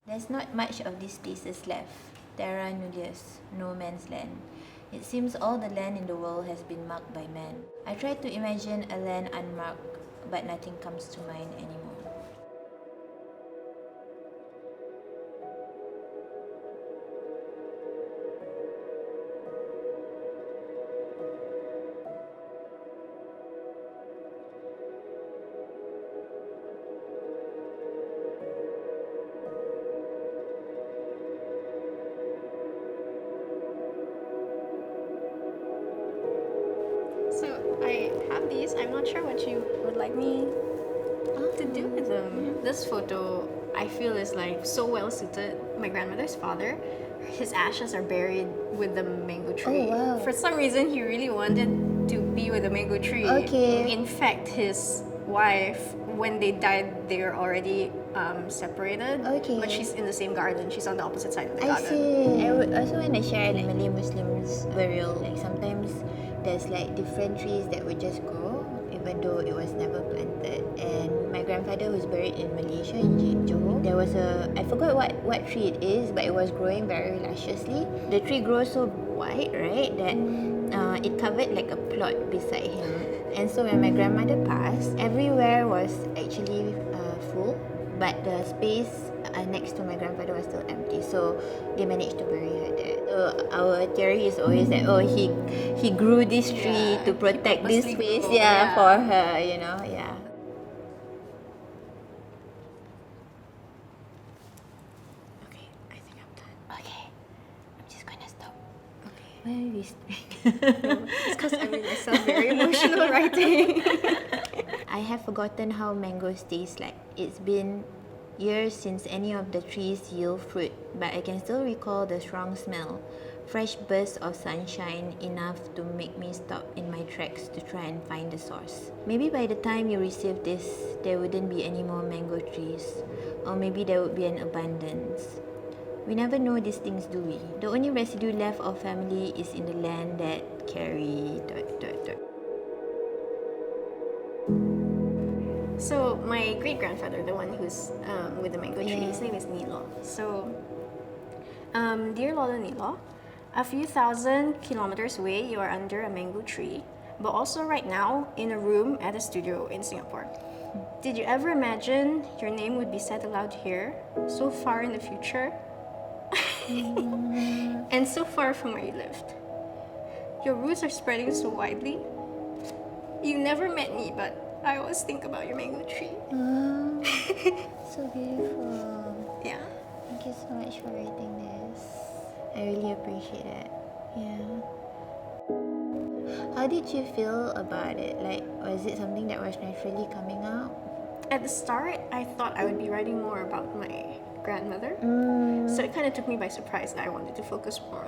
There's not much of these places left. Terra nullius, no man's land. It seems all the land in the world has been marked by man. I try to imagine a land unmarked, but nothing comes to mind anymore. So I have these. I'm not sure what you would like me to do with them. This photo I feel is like so well suited. My grandmother's father, his ashes are buried with the mango tree. Oh, wow. For some reason, he really wanted to be with the mango tree. Okay. In fact, his wife, when they died, they were already separated. Okay. But she's in the same garden. She's on the opposite side of the I garden. see. I would also want to share like Malay Muslims burial. Like sometimes there's like different trees that would just grow even though it was never planted. And my grandfather was buried in Malaysia in Johor. There was I forgot what tree it is, but it was growing very lusciously. The tree grows so wide, right, that it covered like a plot beside him. And so when my grandmother passed, everywhere was actually full, but the space next to my grandfather was still empty. So they managed to bury her there. So our theory is always that he grew this tree to protect this space, for her, yeah. Okay, I think I'm done. Okay, I'm just gonna stop. Okay. Why are we It's because I made myself very emotional writing. I have forgotten how mangoes taste like. It's been years since any of the trees yield fruit, but I can still recall the strong smell. Fresh bursts of sunshine enough to make me stop in my tracks to try and find the source. Maybe by the time you receive this, there wouldn't be any more mango trees, or maybe there would be an abundance. We never know these things, do we? The only residue left of family is in the land that carry... So my great grandfather, the one who's with the mango tree, his name is Nilo. So, dear Lola Nilo, a few thousand kilometers away, you are under a mango tree, but also right now in a room at a studio in Singapore. Did you ever imagine your name would be said aloud here, so far in the future, and so far from where you lived? Your roots are spreading so widely. You never met me, but I always think about your mango tree. Oh, so beautiful. Yeah. Thank you so much for writing this. I really appreciate it. Yeah. How did you feel about it? Like, was it something that was naturally coming out? At the start, I thought I would be writing more about my grandmother. So it kind of took me by surprise that I wanted to focus more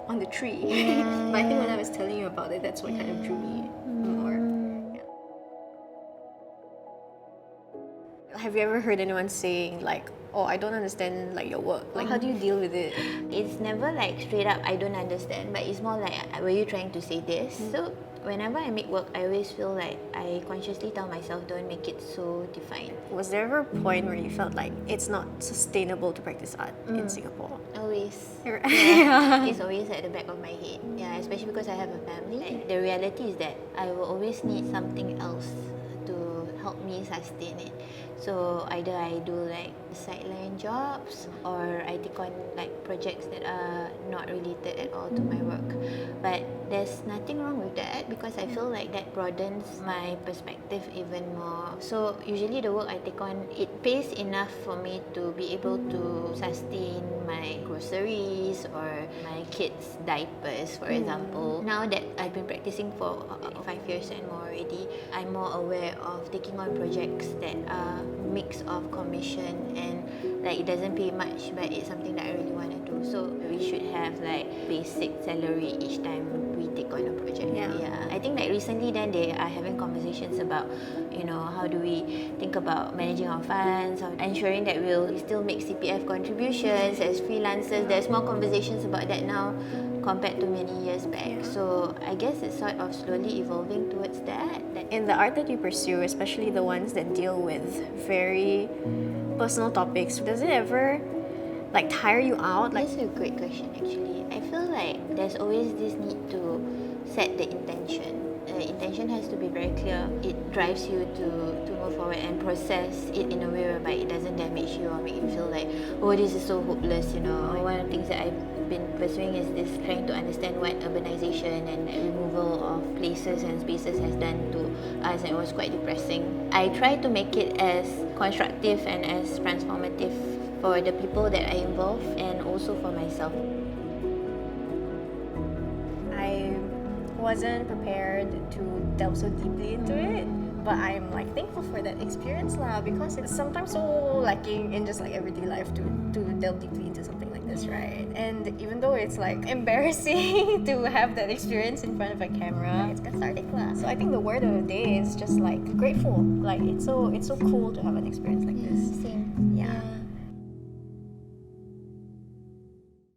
on the tree. Yeah, But I think when I was telling you about it, that's what kind of drew me more. Yeah. Have you ever heard anyone saying like, "Oh, I don't understand like your work"? Like, how do you deal with it? It's never like straight up, I don't understand, but it's more like, were you trying to say this? So whenever I make work, I always feel like I consciously tell myself, don't make it so defined. Was there ever a point where you felt like it's not sustainable to practice art in Singapore? Always. Yeah. It's always at the back of my head. Yeah, especially because I have a family. Like, the reality is that I will always need something else to help me sustain it. So either I do like sideline jobs, or I take on like projects that are not related at all to my work. But there's nothing wrong with that, because I feel like that broadens my perspective even more. So usually the work I take on, it pays enough for me to be able to sustain my groceries or my kids' diapers, for example. Now that I've been practicing for 5 years and more already, I'm more aware of taking on projects that are mix of commission and like it doesn't pay much, but it's something that I really want to do. So we should have like basic salary each time we take on a project. Yeah. I think like recently then they are having conversations about, how do we think about managing our funds, how ensuring that we'll still make CPF contributions as freelancers. There's more conversations about that now compared to many years back. So I guess it's sort of slowly evolving towards that. In the art that you pursue, especially the ones that deal with very personal topics, does it ever like tire you out? Like, That's a great question actually. I feel like there's always this need to set the intention. The intention has to be very clear. It drives you to move forward and process it in a way whereby it doesn't damage you or make you feel like, oh, this is so hopeless, you know. One of the things that I've been pursuing is this trying to understand what urbanization and removal of places and spaces has done to us, and it was quite depressing. I try to make it as constructive and as transformative for the people that I involve and also for myself. I wasn't prepared to delve so deeply into it, but I'm like thankful for that experience lah, because it's sometimes so lacking in just like everyday life to delve deeply into something like this, right? And even though it's like embarrassing to have that experience in front of a camera, it's cathartic lah. So I think the word of the day is just like grateful. Like it's so cool to have an experience like this. Same.